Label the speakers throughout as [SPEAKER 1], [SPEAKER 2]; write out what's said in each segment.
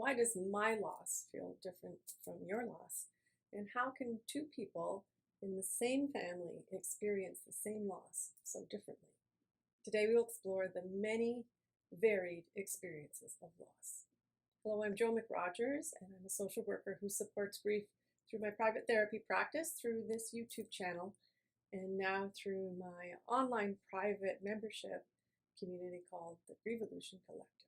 [SPEAKER 1] Why does my loss feel different from your loss? And how can two people in the same family experience the same loss so differently? Today we will explore the many varied experiences of loss. Hello, I'm Jo McRogers, and I'm a social worker who supports grief through my private therapy practice, through this YouTube channel, and now through my online private membership community called the Grievolution Collective.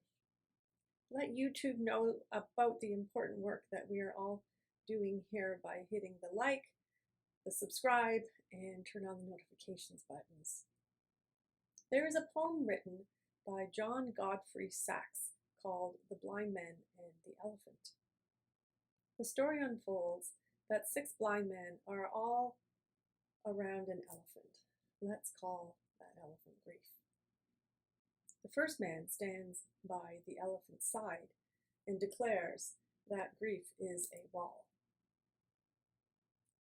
[SPEAKER 1] Let YouTube know about the important work that we are all doing here by hitting the like, the subscribe, and turn on the notifications buttons. There is a poem written by Godfrey Saxe called The Blind Man and the Elephant. The story unfolds that 6 blind men are all around an elephant. Let's call that elephant Grief. The first man stands by the elephant's side and declares that grief is a wall.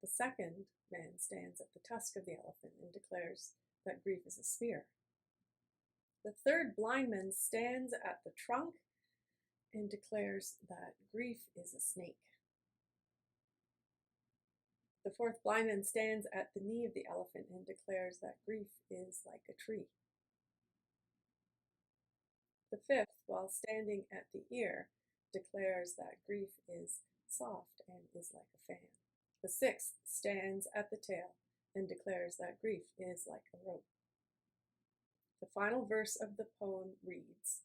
[SPEAKER 1] The second man stands at the tusk of the elephant and declares that grief is a spear. The third blind man stands at the trunk and declares that grief is a snake. The fourth blind man stands at the knee of the elephant and declares that grief is like a tree. The fifth, while standing at the ear, declares that grief is soft and is like a fan. The sixth stands at the tail and declares that grief is like a rope. The final verse of the poem reads,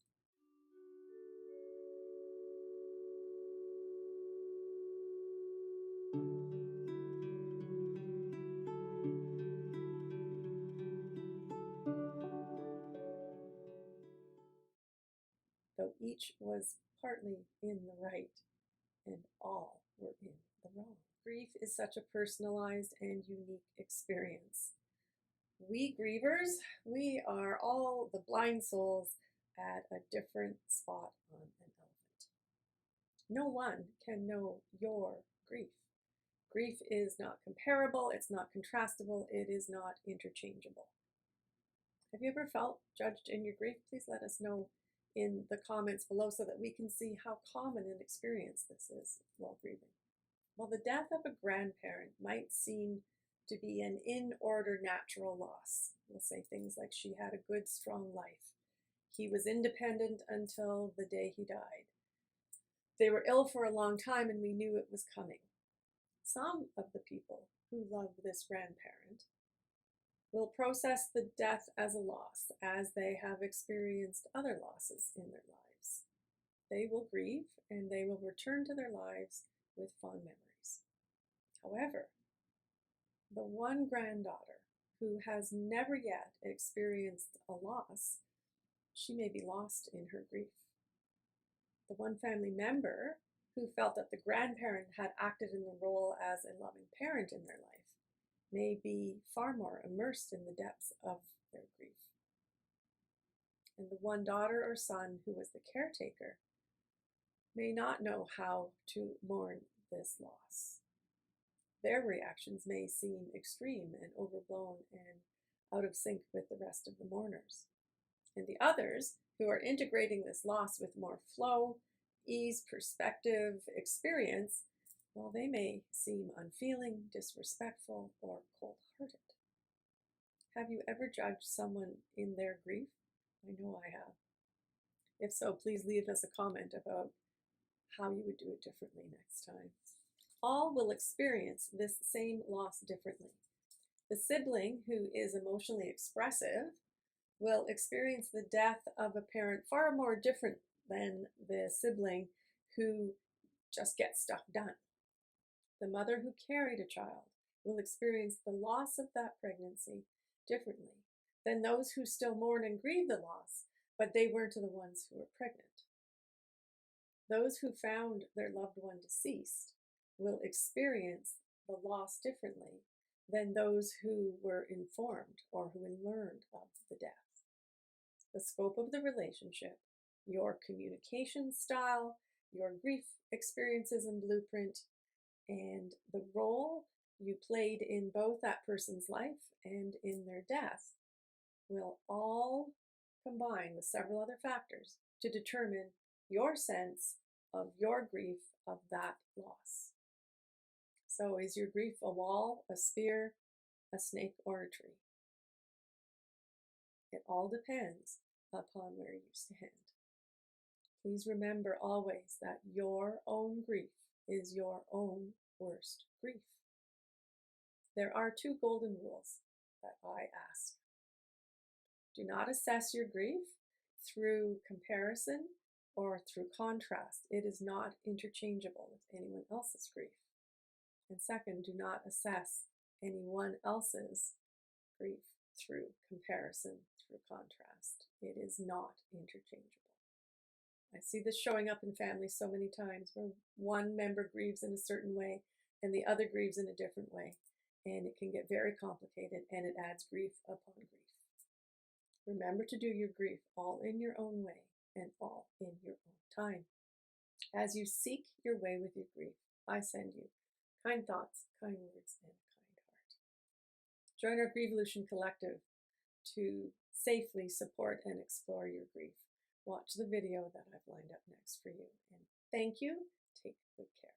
[SPEAKER 1] though each was partly in the right and all were in the wrong. Grief is such a personalized and unique experience. We grievers, we are all the blind souls at a different spot on an elephant. No one can know your grief. Grief is not comparable, it's not contrastable, it is not interchangeable. Have you ever felt judged in your grief? Please let us know in the comments below so that we can see how common an experience this is while grieving. While the death of a grandparent might seem to be an in-order natural loss, we'll say things like she had a good, strong life. He was independent until the day he died. They were ill for a long time and we knew it was coming. Some of the people who love this grandparent will process the death as a loss, as they have experienced other losses in their lives. They will grieve and they will return to their lives with fond memories. However, the one granddaughter who has never yet experienced a loss, she may be lost in her grief. The one family member who felt that the grandparent had acted in the role as a loving parent in their life may be far more immersed in the depths of their grief. And the one daughter or son who was the caretaker may not know how to mourn this loss. Their reactions may seem extreme and overblown and out of sync with the rest of the mourners. And the others who are integrating this loss with more flow, ease, perspective, experience, well, they may seem unfeeling, disrespectful, or cold-hearted. Have you ever judged someone in their grief? I know I have. If so, please leave us a comment about how you would do it differently next time. All will experience this same loss differently. The sibling who is emotionally expressive will experience the death of a parent far more different than the sibling who just gets stuff done. The mother who carried a child will experience the loss of that pregnancy differently than those who still mourn and grieve the loss, but they weren't the ones who were pregnant. Those who found their loved one deceased will experience the loss differently than those who were informed or who learned of the death. The scope of the relationship, your communication style, your grief experiences and blueprint, and the role you played in both that person's life and in their death will all combine with several other factors to determine your sense of your grief of that loss. So is your grief a wall, a spear, a snake, or a tree? It all depends upon where you stand. Please remember always that your own grief is your own worst grief. There are 2 golden rules that I ask. Do not assess your grief through comparison or through contrast. It is not interchangeable with anyone else's grief. And second, do not assess anyone else's grief through comparison, through contrast. It is not interchangeable. I see this showing up in families so many times where one member grieves in a certain way and the other grieves in a different way. And it can get very complicated, and it adds grief upon grief. Remember to do your grief all in your own way and all in your own time. As you seek your way with your grief, I send you kind thoughts, kind words, and a kind heart. Join our Grievolution Collective to safely support and explore your grief. Watch the video that I've lined up next for you. And thank you. Take good care.